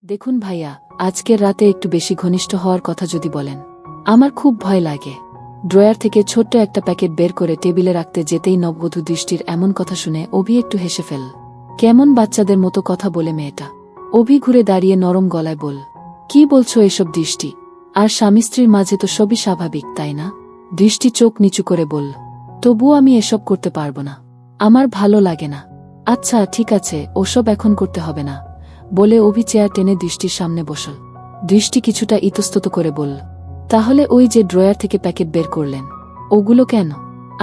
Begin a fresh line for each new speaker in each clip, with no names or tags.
দেখুন ভাইয়া, আজকের রাতে একটু বেশি ঘনিষ্ঠ হওয়ার কথা যদি বলেন। আমার খুব ভয় লাগে। ড্রয়ার থেকে ছোট্ট একটা প্যাকেট বের করে টেবিলে রাখতে যেতেই নববধূ দৃষ্টির এমন কথা শুনে অভি একটু হেসে ফেল। কেমন বাচ্চাদের মতো কথা বলে মেয়েটা। অভি ঘুরে দাঁড়িয়ে নরম গলায় বল, কি বলছো এসব দৃষ্টি? আর স্বামী স্ত্রীর মাঝে তো সবই স্বাভাবিক, তাই না? দৃষ্টি চোখ নিচু করে বলল, তবুও আমি এসব করতে পারবো না। আমার ভালো লাগে না। আচ্ছা ঠিক আছে, ওসব এখন করতে হবে না বলে অভি চেয়ার টেনে দৃষ্টির সামনে বসল। দৃষ্টি কিছুটা ইতস্তত করে বলল, তাহলে ওই যে ড্রয়ার থেকে প্যাকেট বের করলেন, ওগুলো কেন?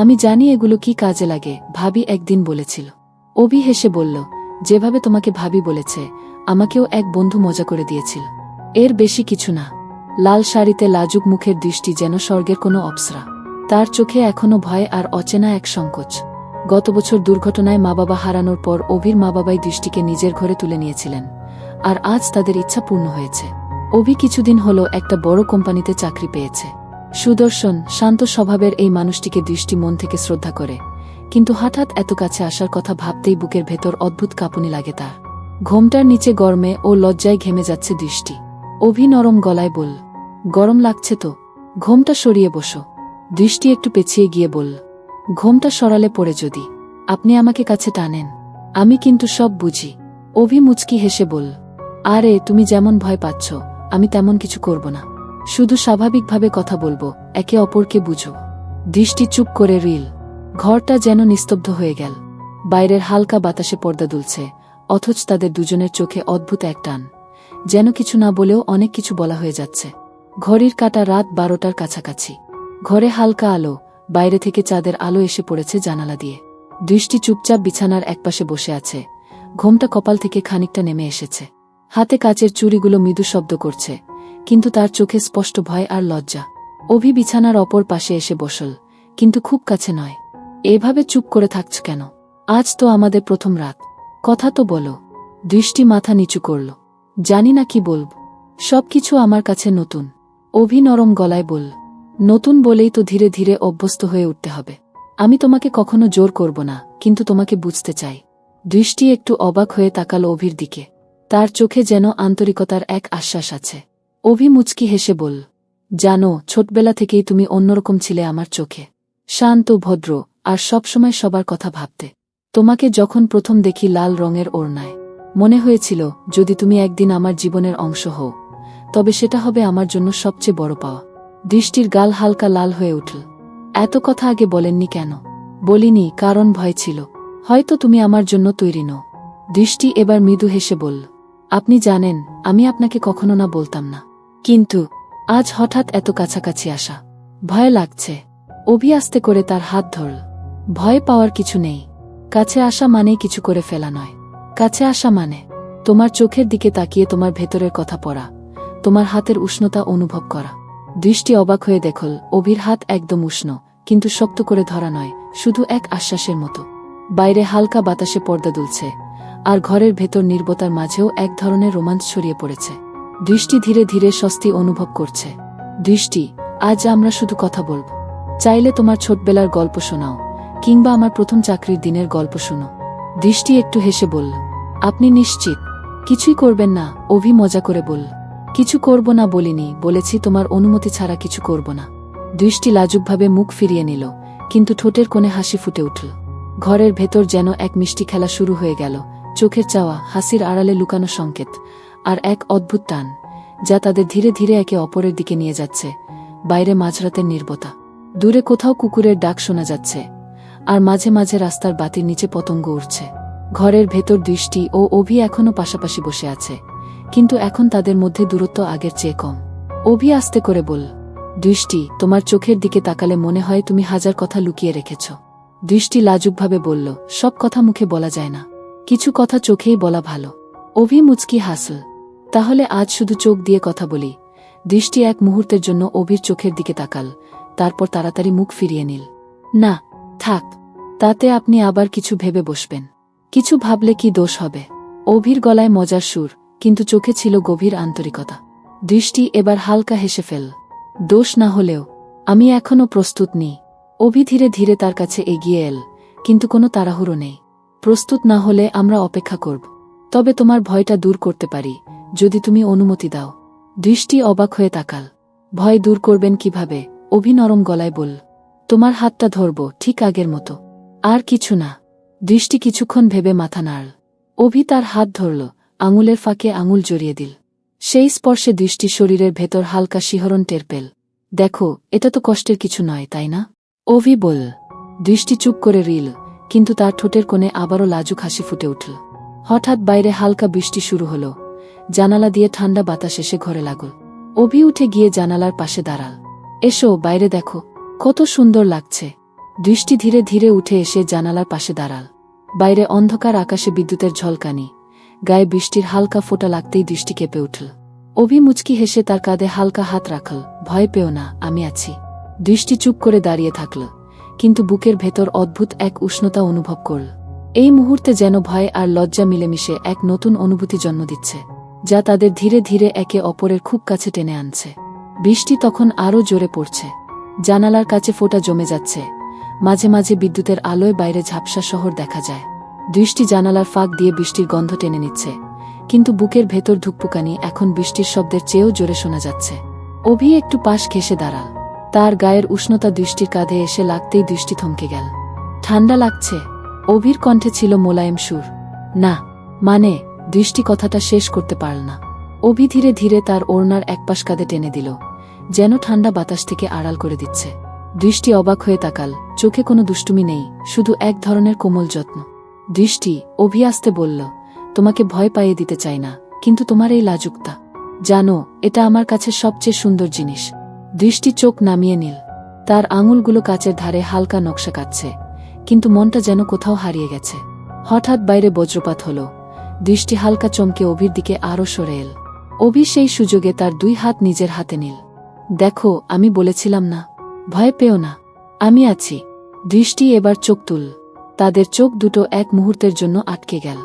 আমি জানি এগুলো কি কাজে লাগে, ভাবি একদিন বলেছিল। অভি হেসে বলল, যেভাবে তোমাকে ভাবি বলেছে, আমাকেও এক বন্ধু মজা করে দিয়েছিল। এর বেশি কিছু না। লাল শাড়িতে লাজুক মুখের দৃষ্টি যেন স্বর্গের কোনো অপ্সরা। তার চোখে এখনো ভয় আর অচেনা এক সংকোচ। গত বছর দুর্ঘটনায় মা বাবা হারানোর পর অভির মা বাবাই দৃষ্টিকে নিজের ঘরে তুলে নিয়েছিলেন, আর আজ তাদের ইচ্ছা পূর্ণ হয়েছে। অভি কিছুদিন হলো একটা বড় কোম্পানিতে চাকরি পেয়েছে। সুদর্শন, শান্ত স্বভাবের এই মানুষটিকে দৃষ্টি মন থেকে শ্রদ্ধা করে, কিন্তু হঠাৎ এত কাছে আসার কথা ভাবতেই বুকের ভেতর অদ্ভুত কাঁপুনি লাগে তার। ঘোমটার নিচে গরমে ও লজ্জায় ঘেমে যাচ্ছে দৃষ্টি। অভি নরম গলায় বলল, গরম লাগছে তো, ঘোমটা সরিয়ে বসো। দৃষ্টি একটু পেছিয়ে গিয়ে বলল, ঘোমটা সরালে পড়ে যদি আপনি আমাকে কাছে টানেন? আমি কিন্তু সব বুঝি। অভি মুচকি হেসে বলল, আরে তুমি যেমন ভয় পাচ্ছ, আমি তেমন কিছু করব না। শুধু স্বাভাবিকভাবে কথা বলবো, একে অপরকে বুঝো। দৃষ্টি চুপ করে রিল। ঘরটা যেন নিস্তব্ধ হয়ে গেল। বাইরের হালকা বাতাসে পর্দা দুলছে, অথচ তাদের দুজনের চোখে অদ্ভুত এক টান, যেন কিছু না বলেও অনেক কিছু বলা হয়ে যাচ্ছে। ঘড়ির কাঁটা রাত 12টার কাছাকাছি। ঘরে হালকা আলো, বাইরে থেকে চাঁদের আলো এসে পড়েছে জানালা দিয়ে। দৃষ্টি চুপচাপ বিছানার একপাশে বসে আছে, ঘোমটা কপাল থেকে খানিকটা নেমে এসেছে। হাতে কাচের চুড়িগুলো মৃদু শব্দ করছে, কিন্তু তার চোখে স্পষ্ট ভয় আর লজ্জা। অভি বিছানার অপর পাশে এসে বসল, কিন্তু খুব কাছে নয়। এভাবে চুপ করে থাকছ কেন? আজ তো আমাদের প্রথম রাত, কথা তো বলো। দৃষ্টি মাথা নিচু করল, জানি না কি বলব। সবকিছু আমার কাছে নতুন। অভি নরম গলায় বলল, নতুন বলেই তো ধীরে ধীরে অভ্যস্ত হয়ে উঠতে হবে। আমি তোমাকে কখনো জোর করব না, কিন্তু তোমাকে বুঝতে চাই। দৃষ্টি একটু অবাক হয়ে তাকাল অভির দিকে। তার চোখে যেন আন্তরিকতার এক আশ্বাস আছে। অভি মুচকি হেসে বলল, জানো, ছোটবেলা থেকেই তুমি অন্যরকম ছিলে আমার চোখে। শান্ত, ভদ্র, আর সবসময় সবার কথা ভাবতে। তোমাকে যখন প্রথম দেখি লাল রঙের ওড়নায়, মনে হয়েছিল যদি তুমি একদিন আমার জীবনের অংশ হও, তবে সেটা হবে আমার জন্য সবচেয়ে বড় পাওয়া। দৃষ্টির গাল হালকা লাল হয়ে উঠল। এত কথা আগে বলেননি কেন? বলিনি, কারণ ভয় ছিল। হয়তো তুমি আমার জন্য তৈরি নও। দৃষ্টি এবার মৃদু হেসে বলল, আপনি জানেন, আমি আপনাকে কখনো না বলতাম না, কিন্তু আজ হঠাৎ এত কাছাকাছি আসা, ভয় লাগছে। অভি আস্তে করে তার হাত ধরল। ভয় পাওয়ার কিছু নেই। কাছে আসা মানেই কিছু করে ফেলা নয়। কাছে আসা মানে তোমার চোখের দিকে তাকিয়ে তোমার ভেতরের কথা পড়া, তোমার হাতের উষ্ণতা অনুভব করা। দৃষ্টি অবাক হয়ে দেখল, অভির হাত একদম উষ্ণ, কিন্তু শক্ত করে ধরা নয়, শুধু এক আশ্বাসের মতো। বাইরে হালকা বাতাসে পর্দা দুলছে, আর ঘরের ভেতর নীরবতার মাঝেও এক ধরনের রোমাঞ্চ ছড়িয়ে পড়েছে। দৃষ্টি ধীরে ধীরে স্বস্তি অনুভব করছে। দৃষ্টি, আজ আমরা শুধু কথা বলব। চাইলে তোমার ছোটবেলার গল্প শোনাও, কিংবা আমার প্রথম চাকরির দিনের গল্প শোনো। দৃষ্টি একটু হেসে বলল, আপনি নিশ্চিত কিছুই করবেন না? অভি মজা করে বলল, কিছু করব না বলিনি, বলেছি তোমার অনুমতি ছাড়া কিছু করব না। দৃষ্টি লাজুকভাবে মুখ ফিরিয়ে নিল, কিন্তু ঠোঁটের কোণে হাসি ফুটে উঠল। ঘরের ভেতর যেন এক মিষ্টি খেলা শুরু হয়ে গেল। চোখের চাওয়া, হাসির আড়ালে লুকানো সংকেত, আর এক অদ্ভুত টান, যা তাদের ধীরে ধীরে একে অপরের দিকে নিয়ে যাচ্ছে। বাইরে মাঝরাতের নীরবতা। দূরে কোথাও কুকুরের ডাক শোনা যাচ্ছে, আর মাঝে মাঝে রাস্তার বাতির নিচে পতঙ্গ উড়ছে। ঘরের ভেতর দৃষ্টি ও অভি এখনো পাশাপাশি বসে আছে, কিন্তু এখন তাদের মধ্যে দূরত্ব আগের চেয়ে কম। অভি আস্তে করে বলল, দৃষ্টি, তোমার চোখের দিকে তাকালে মনে হয় তুমি হাজার কথা লুকিয়ে রেখেছ। দৃষ্টি লাজুকভাবে বলল, সব কথা মুখে বলা যায় না, কিছু কথা চোখেই বলা ভালো। অভি মুচকি হাসল, তাহলে আজ শুধু চোখ দিয়ে কথা বলি। দৃষ্টি এক মুহূর্তের জন্য অভির চোখের দিকে তাকাল, তারপর তাড়াতাড়ি মুখ ফিরিয়ে নিল। না, থাক, তাতে আপনি আবার কিছু ভেবে বসবেন। কিছু ভাবলে কি দোষ হবে? অভির গলায় মজার সুর, কিন্তু চোখে ছিল গভীর আন্তরিকতা। দৃষ্টি এবার হালকা হেসে ফেল, দোষ না হলেও আমি এখনো প্রস্তুত নেই। অভি ধীরে ধীরে তার কাছে এগিয়ে এল, কিন্তু কোনো তাড়াহুড়ো নেই। প্রস্তুত না হলে আমরা অপেক্ষা করব। তবে তোমার ভয়টা দূর করতে পারি, যদি তুমি অনুমতি দাও। দৃষ্টি অবাক হয়ে তাকাল। ভয় দূর করবেন কিভাবে? অভি নরম গলায় বলল, তোমার হাতটা ধরব, ঠিক আগের মতো। আর কিছু না। দৃষ্টি কিছুক্ষণ ভেবে মাথা নাড়ল। অভি তার হাত ধরল, আঙুলের ফাঁকে আঙুল জড়িয়ে দিল। সেই স্পর্শে দৃষ্টি শরীরের ভেতর হালকা শিহরণ টের পেল। দেখো, এটা তো কষ্টের কিছু নয়, তাই না? অভি বলল। দৃষ্টি চুপ করে রইল, কিন্তু তার ঠোঁটের কোণে আবারও লাজুক হাসি ফুটে উঠল। হঠাৎ বাইরে হালকা বৃষ্টি শুরু হল। জানালা দিয়ে ঠান্ডা বাতাস এসে ঘরে লাগল। অভি উঠে গিয়ে জানালার পাশে দাঁড়াল। এসো, বাইরে দেখো, কত সুন্দর লাগছে। দৃষ্টি ধীরে ধীরে উঠে এসে জানালার পাশে দাঁড়াল। বাইরে অন্ধকার, আকাশে বিদ্যুতের ঝলকানি, গায়ে বৃষ্টির হালকা ফোঁটা লাগতেই দৃষ্টি কেঁপে উঠল। অভি মুচকি হেসে তার কাঁধে হালকা হাত রাখল। ভয় পেও না, আমি আছি। দৃষ্টি চুপ করে দাঁড়িয়ে থাকল, কিন্তু বুকের ভেতর অদ্ভুত এক উষ্ণতা অনুভব করল। এই মুহূর্তে যেন ভয় আর লজ্জা মিলেমিশে এক নতুন অনুভূতি জন্ম দিচ্ছে, যা তাদের ধীরে ধীরে একে অপরের খুব কাছে টেনে আনছে। বৃষ্টি তখন আরও জোরে পড়ছে। জানালার কাছে ফোঁটা জমে যাচ্ছে। মাঝে মাঝে বিদ্যুতের আলোয় বাইরে ঝাপসা শহর দেখা যায়। দৃষ্টি জানালার ফাঁক দিয়ে বৃষ্টির গন্ধ টেনে নিচ্ছে, কিন্তু বুকের ভেতর ধুকপুকানি এখন বৃষ্টির শব্দের চেয়েও জোরে শোনা যাচ্ছে। অভি একটু পাশ ঘেঁষে দাঁড়াল। তার গায়ের উষ্ণতা দৃষ্টির কাঁধে এসে লাগতেই দৃষ্টি থমকে গেল। ঠান্ডা লাগছে? অভির কণ্ঠে ছিল মোলায়েম সুর। না, মানে। দৃষ্টি কথাটা শেষ করতে পারল না। অভি ধীরে ধীরে তার ওড়নার একপাশ কাঁধে টেনে দিল, যেন ঠান্ডা বাতাস থেকে আড়াল করে দিচ্ছে। দৃষ্টি অবাক হয়ে তাকাল। চোখে কোনো দুষ্টুমি নেই, শুধু এক ধরনের কোমল যত্ন। দৃষ্টি, অভি আসতে বলল, তোমাকে ভয় পাইয়ে দিতে চাই না, কিন্তু তোমার এই লাজুকতা, জানো, এটা আমার কাছে সবচেয়ে সুন্দর জিনিস। দৃষ্টি চোখ নামিয়ে নিল। তার আঙুলগুলো কাচের ধারে হালকা নকশা কাটছে, কিন্তু মনটা যেন কোথাও হারিয়ে গেছে। হঠাৎ বাইরে বজ্রপাত হল। দৃষ্টি হালকা চমকে অভির দিকে আরও সরে এল। অভি সেই সুযোগে তার দুই হাত নিজের হাতে নিল। দেখো, আমি বলেছিলাম না, ভয় পেও না, আমি আছি। দৃষ্টি এবার চোখ তুল। তাদের চোখ দুটো এক মুহূর্তের জন্য আটকে গেল।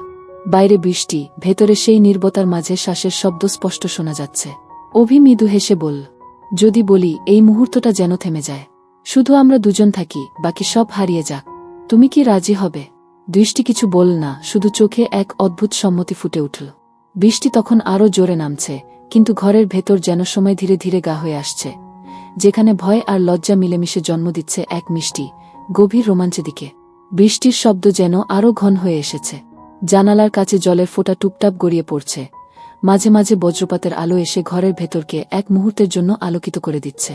বাইরে বৃষ্টি, ভেতরে সেই নীরবতার মাঝে শ্বাসের শব্দ স্পষ্ট শোনা যাচ্ছে। অভি মৃদু হেসে বলল, যদি বলি এই মুহূর্তটা যেন থেমে যায়, শুধু আমরা দুজন থাকি, বাকি সব হারিয়ে যাক, তুমি কি রাজি হবে? দৃষ্টি কিছু বলল না, শুধু চোখে এক অদ্ভুত সম্মতি ফুটে উঠল। বৃষ্টি তখন আরও জোরে নামছে, কিন্তু ঘরের ভেতর যেন সময় ধীরে ধীরে গা হয়ে আসছে, যেখানে ভয় আর লজ্জা মিলেমিশে জন্ম দিচ্ছে এক মিষ্টি, গভীর রোমাঞ্চের দিকে। বৃষ্টির শব্দ যেন আরও ঘন হয়ে এসেছে। জানালার কাছে জলের ফোঁটা টুপটাপ গড়িয়ে পড়ছে। মাঝে মাঝে বজ্রপাতের আলো এসে ঘরের ভেতরকে এক মুহূর্তের জন্য আলোকিত করে দিচ্ছে।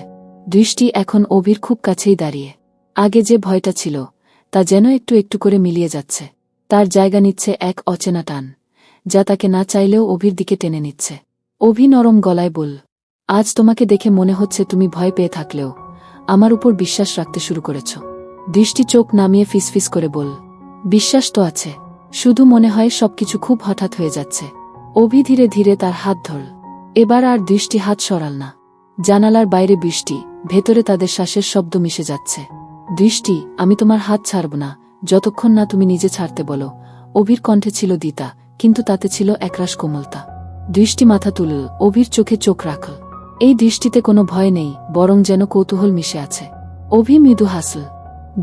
দৃষ্টি এখন অভির খুব কাছেই দাঁড়িয়ে। আগে যে ভয়টা ছিল, তা যেন একটু একটু করে মিলিয়ে যাচ্ছে। তার জায়গা নিচ্ছে এক অচেনা টান, যা তাকে না চাইলেও অভির দিকে টেনে নিচ্ছে। অভি নরম গলায় বলল, আজ তোমাকে দেখে মনে হচ্ছে তুমি ভয় পেয়ে থাকলেও আমার উপর বিশ্বাস রাখতে শুরু করেছ। দৃষ্টি চোখ নামিয়ে ফিসফিস করে বলল, বিশ্বাস তো আছে, শুধু মনে হয় সবকিছু খুব হঠাৎ হয়ে যাচ্ছে। অভি ধীরে ধীরে তার হাত ধরল। এবার আর দৃষ্টি হাত সরাল না। জানালার বাইরে বৃষ্টি, ভেতরে তাদের শ্বাসের শব্দ মিশে যাচ্ছে। দৃষ্টি, আমি তোমার হাত ছাড়ব না, যতক্ষণ না তুমি নিজে ছাড়তে বলো। অভির কণ্ঠে ছিল দ্বিধা, কিন্তু তাতে ছিল একরাশ কোমলতা। দৃষ্টি মাথা তুলল, অভির চোখে চোখ রাখল। এই দৃষ্টিতে কোনো ভয় নেই, বরং যেন কৌতূহল মিশে আছে। অভি মৃদু হাসল।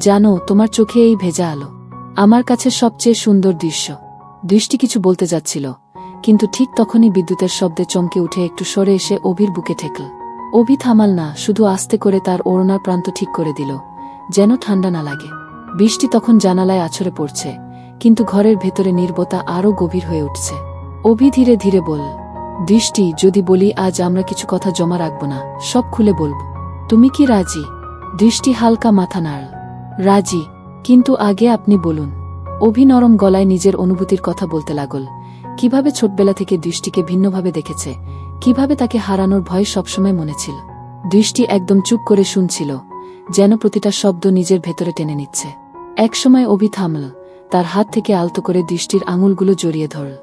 জানো, তোমার চোখে এই ভেজা আলো আমার কাছে সবচেয়ে সুন্দর দৃশ্য। দৃষ্টি কিছু বলতে যাচ্ছিল, কিন্তু ঠিক তখনই বিদ্যুতের শব্দে চমকে উঠে একটু সরে এসে অভির বুকে ঠেকল। অভি থামাল না, শুধু আস্তে করে তার ওড়নার প্রান্ত ঠিক করে দিল, যেন ঠান্ডা না লাগে। বৃষ্টি তখন জানালায় আছড়ে পড়ছে, কিন্তু ঘরের ভেতরে নীরবতা আরও গভীর হয়ে উঠছে। অভি ধীরে ধীরে বলল, দৃষ্টি, যদি বলি আজ আমরা কিছু কথা জমা রাখব না, সব খুলে বলব, তুমি কি রাজি? দৃষ্টি হালকা মাথা নাড়ল। রাজি, কিন্তু আগে আপনি বলুন। অভি নরম গলায় নিজের অনুভূতির কথা বলতে লাগল, কিভাবে ছোটবেলা থেকে দৃষ্টিকে ভিন্নভাবে দেখেছে, কিভাবে তাকে হারানোর ভয় সবসময় মনে ছিল। দৃষ্টি একদম চুপ করে শুনছিল, যেন প্রতিটা শব্দ নিজের ভেতরে টেনে নিচ্ছে। একসময় অভি থামল, তার হাত থেকে আলতো করে দৃষ্টির আঙুলগুলো জড়িয়ে ধরল।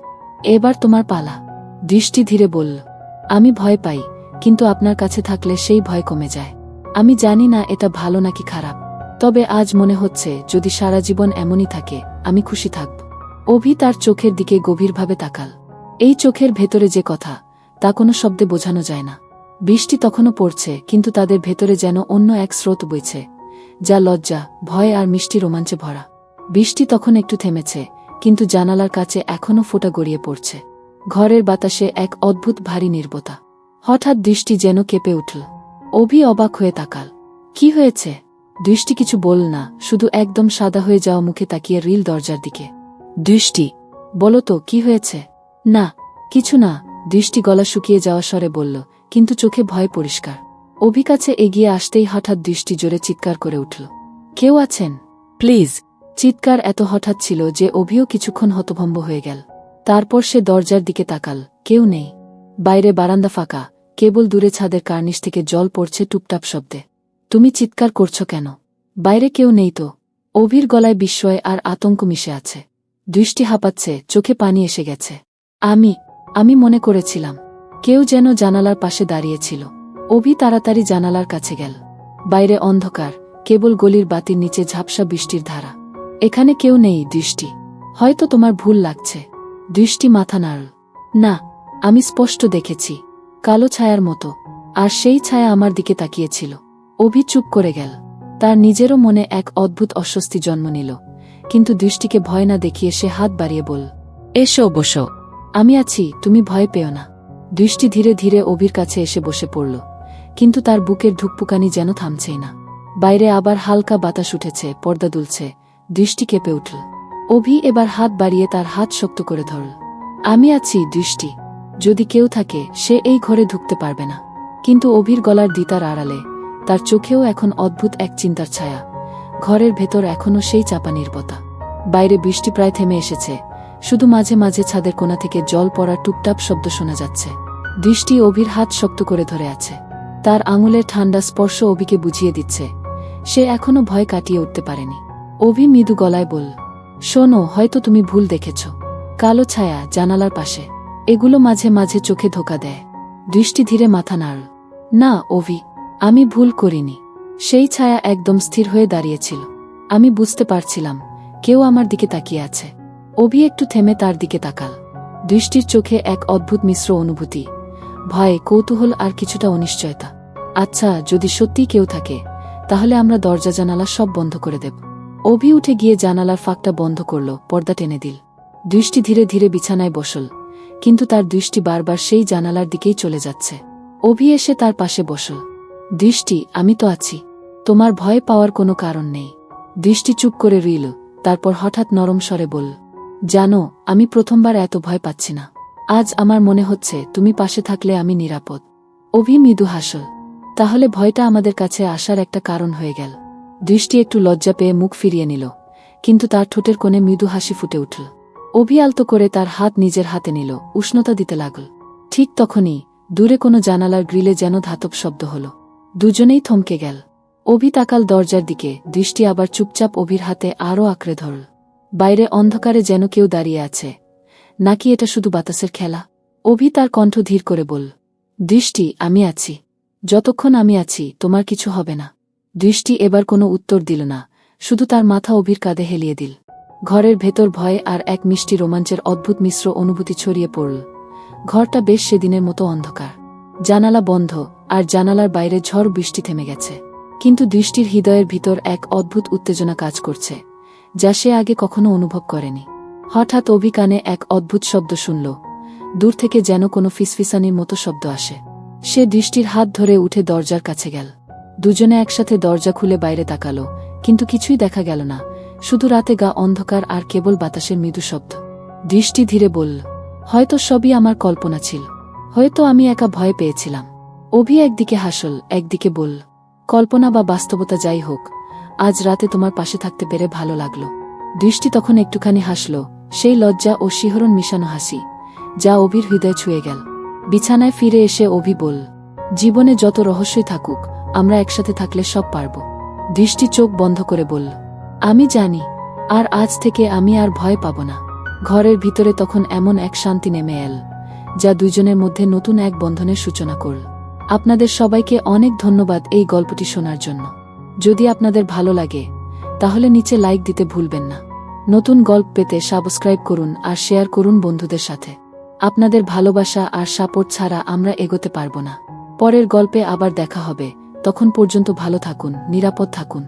এবার তোমার পালা। দৃষ্টি ধীরে বলল, আমি ভয় পাই, কিন্তু আপনার কাছে থাকলে সেই ভয় কমে যায়। আমি জানি না এটা ভালো নাকি খারাপ, তবে আজ মনে হচ্ছে যদি সারা জীবন এমনই থাকে, আমি খুশি থাকব। অভি তার চোখের দিকে গভীরভাবে তাকাল। এই চোখের ভেতরে যে কথা, তা কোনো শব্দে বোঝানো যায় না। বৃষ্টি তখনও পড়ছে, কিন্তু তাদের ভেতরে যেন অন্য এক স্রোত বইছে, যা লজ্জা, ভয় আর মিষ্টি রোমাঞ্চে ভরা। বৃষ্টি তখন একটু থেমেছে, কিন্তু জানালার কাছে এখনও ফোঁটা গড়িয়ে পড়ছে। ঘরের বাতাসে এক অদ্ভুত ভারী নীরবতা। হঠাৎ দৃষ্টি যেন কেঁপে উঠল। অভি অবাক হয়ে তাকাল। কি হয়েছে? দৃষ্টি কিছু বলল না, শুধু একদম সাদা হয়ে যাওয়া মুখে তাকিয়ে রিল দরজার দিকে। দৃষ্টি, বলো তো কি হয়েছে? না, কিছু না, দৃষ্টি গলা শুকিয়ে যাওয়া স্বরে বলল, কিন্তু চোখে ভয় পরিষ্কার। অভি কাছে এগিয়ে আসতেই হঠাৎ দৃষ্টি জোরে চিৎকার করে উঠল। কেউ আছেন? প্লিজ। চিৎকার এত হঠাৎ ছিল যে অভিও কিছুক্ষণ হতভম্ব হয়ে গেল। তারপর সে দরজার দিকে তাকাল। কেউ নেই। বাইরে বারান্দা ফাঁকা, কেবল দূরে ছাদের কার্নিশ থেকে জল পড়ছে টুপটাপ শব্দে। তুমি চিৎকার করছো কেন? বাইরে কেউ নেই তো। অভির গলায় বিস্ময় আর আতঙ্ক মিশে আছে। দৃষ্টি হাঁপাচ্ছে, চোখে পানি এসে গেছে। আমি মনে করেছিলাম কেউ যেন জানালার পাশে দাঁড়িয়েছিল। অভি তাড়াতাড়ি জানালার কাছে গেল। বাইরে অন্ধকার, কেবল গলির বাতির নিচে ঝাপসা বৃষ্টির ধারা। এখানে কেউ নেই দৃষ্টি। হয়তো তোমার ভুল লাগছে। দৃষ্টি মাথা নাড়ল। না, আমি স্পষ্ট দেখেছি, কালো ছায়ার মতো, আর সেই ছায়া আমার দিকে তাকিয়েছিল। অভি চুপ করে গেল। তার নিজেরও মনে এক অদ্ভুত অস্বস্তি জন্ম নিল, কিন্তু দৃষ্টিকে ভয় না দেখিয়ে সে হাত বাড়িয়ে বলল, এসো বসো। আমি আছি, তুমি ভয় পেও না। দৃষ্টি ধীরে ধীরে অভির কাছে এসে বসে পড়ল, কিন্তু তার বুকের ধুকপুকানি যেন থামছেই না। বাইরে আবার হালকা বাতাস উঠেছে, পর্দা দুলছে। দৃষ্টি কেঁপে উঠল। অভি এবার হাত বাড়িয়ে তার হাত শক্ত করে ধরল। আমি আছি দৃষ্টি, যদি কেউ থাকে সে এই ঘরে ঢুকতে পারবে না। কিন্তু অভির গলার দ্বিতার আড়ালে তার চোখেও এখন অদ্ভুত এক চিন্তার ছায়া। ঘরের ভেতর এখনও সেই চাপা নীরবতা। বাইরে বৃষ্টি প্রায় থেমে এসেছে, শুধু মাঝে মাঝে ছাদের কোণা থেকে জল পড়ার টুপটাপ শব্দ শোনা যাচ্ছে। দৃষ্টি অভির হাত শক্ত করে ধরে আছে। তার আঙুলের ঠান্ডা স্পর্শ অভিকে বুঝিয়ে দিচ্ছে সে এখনও ভয় কাটিয়ে উঠতে পারেনি। অভি মৃদু গলায় বলল, শোনো, হয়তো তুমি ভুল দেখেছ। কালো ছায়া জানালার পাশে, এগুলো মাঝে মাঝে চোখে ধোকা দেয়। দৃষ্টি ধীরে মাথা নাড়ল। না অভি, আমি ভুল করিনি। সেই ছায়া একদম স্থির হয়ে দাঁড়িয়েছিল। আমি বুঝতে পারছিলাম কেউ আমার দিকে তাকিয়ে আছে। অভি একটু থেমে তার দিকে তাকাল। দৃষ্টির চোখে এক অদ্ভুত মিশ্র অনুভূতি, ভয়, কৌতূহল আর কিছুটা অনিশ্চয়তা। আচ্ছা, যদি সত্যিই কেউ থাকে, তাহলে আমরা দরজা জানালা সব বন্ধ করে দেব। অভি উঠে গিয়ে জানালার ফাঁকটা বন্ধ করল, পর্দা টেনে দিল। দৃষ্টি ধীরে ধীরে বিছানায় বসল, কিন্তু তার দৃষ্টি বারবার সেই জানালার দিকেই চলে যাচ্ছে। অভি এসে তার পাশে বসল। দৃষ্টি, আমি তো আছি, তোমার ভয় পাওয়ার কোনো কারণ নেই। দৃষ্টি চুপ করে রইল, তারপর হঠাৎ নরম স্বরে বলল, জানো, আমি প্রথমবার এত ভয় পাচ্ছি না। আজ আমার মনে হচ্ছে তুমি পাশে থাকলে আমি নিরাপদ। অভি মৃদু হাসল। তাহলে ভয়টা আমাদের কাছে আসার একটা কারণ হয়ে গেল। দৃষ্টি একটু লজ্জা পেয়ে মুখ ফিরিয়ে নিল, কিন্তু তার ঠোঁটের কোণে মৃদু হাসি ফুটে উঠল। অভি আলতো করে তার হাত নিজের হাতে নিল, উষ্ণতা দিতে লাগল। ঠিক তখনই দূরে কোনো জানালার গ্রিলে যেন ধাতব শব্দ হল। দুজনেই থমকে গেল। অভি তাকাল দরজার দিকে, দৃষ্টি আবার চুপচাপ অভির হাতে আরও আঁকড়ে ধরল। বাইরে অন্ধকারে যেন কেউ দাঁড়িয়ে আছে, নাকি এটা শুধু বাতাসের খেলা? অভি তার কণ্ঠ ধীর করে বলল, দৃষ্টি, আমি আছি। যতক্ষণ আমি আছি তোমার কিছু হবে না। দৃষ্টি এবার কোনো উত্তর দিল না, শুধু তার মাথা অভির কাঁধে হেলিয়ে দিল। ঘরের ভেতর ভয় আর এক মিষ্টি রোমাঞ্চের অদ্ভুত মিশ্র অনুভূতি ছড়িয়ে পড়ল। ঘরটা বেশ সেদিনের মতো অন্ধকার, জানালা বন্ধ, আর জানালার বাইরে ঝড় বৃষ্টি থেমে গেছে। কিন্তু দৃষ্টির হৃদয়ের ভিতর এক অদ্ভুত উত্তেজনা কাজ করছে, যা সে আগে কখনো অনুভব করেনি। হঠাৎ অভি কানে এক অদ্ভুত শব্দ শুনল। দূর থেকে যেন কোনো ফিসফিসানির মতো শব্দ আসে। সে দৃষ্টির হাত ধরে উঠে দরজার কাছে গেল। দুজনে একসাথে দরজা খুলে বাইরে তাকালো, কিন্তু কিছুই দেখা গেল না, শুধু রাতে গা অন্ধকার আর কেবল বাতাসের মৃদু শব্দ। দৃষ্টি ধীরে বলল, হয়তো সবই আমার কল্পনা ছিল, হয়তো আমি একা ভয় পেয়েছিলাম। অভি একদিকে হাসল, একদিকে বলল, কল্পনা বা বাস্তবতা যাই হোক, আজ রাতে তোমার পাশে থাকতে পেরে ভালো লাগলো। দৃষ্টি তখন একটুখানি হাসল, সেই লজ্জা ও শিহরণ মিশানো হাসি, যা অভির হৃদয় ছুঁয়ে গেল। বিছানায় ফিরে এসে অভি বলল, জীবনে যত রহস্যই থাকুক, আমরা একসাথে থাকলে সব পারব। দৃষ্টি চোখ বন্ধ করে বলল, আমি জানি, আর আজ থেকে আমি আর ভয় পাব না। ঘরের ভিতরে তখন এমন এক শান্তি নেমে এল, যা দুইজনের মধ্যে নতুন এক বন্ধনের সূচনা করল। আপনাদের সবাইকে অনেক ধন্যবাদ এই গল্পটি শোনার জন্য। যদি আপনাদের ভালো লাগে, তাহলে নিচে লাইক দিতে ভুলবেন না। নতুন গল্প পেতে সাবস্ক্রাইব করুন আর শেয়ার করুন বন্ধুদের সাথে। আপনাদের ভালোবাসা আর সাপোর্ট ছাড়া আমরা এগোতে পারব না। পরের গল্পে আবার দেখা হবে, তখন পর্যন্ত ভালো থাকুন, নিরাপদ থাকুন।